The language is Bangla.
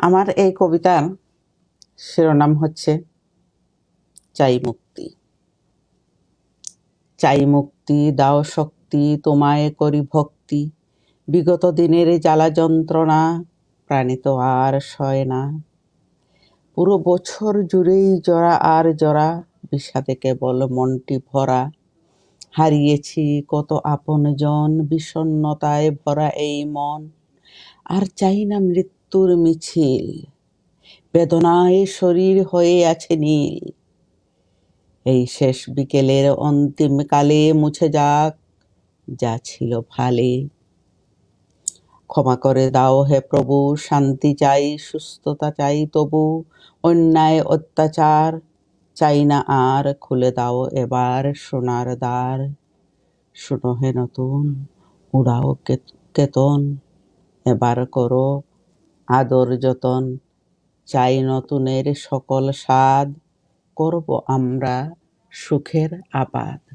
আমার এই কবিতার শিরোনাম হচ্ছে চাই মুক্তি। চাই মুক্তি, দাও শক্তি, তোমায় করি ভক্তি। বিগত দিনের জ্বালা যন্ত্রণা প্রাণী তো আর সয় না। পুরো বছর জুড়েই জরা আর জরা, বিষাদে কেবল মনটি ভরা। হারিয়েছি কত আপনজন, বিষণ্ণতায় ভরা এই মন। আর চাই না মৃত্যুর মিছিল, বেদনায় শরীর হয়ে আছে নীল। এই শেষ বিকেলের অন্তিম কালে মুছে যাক যা ছিল ভালে। ক্ষমা করে দাও হে প্রভু, শান্তি চাই, সুস্থতা চাই তবু। অন্যায় অত্যাচার চাই না আর, খুলে দাও এবার সোনার দ্বার। শুনো হে নতুন, উড়াও কেতন, এবার করো আদর যতন। চাই নতুনের সকল স্বাদ, করব আমরা সুখের আবাদ।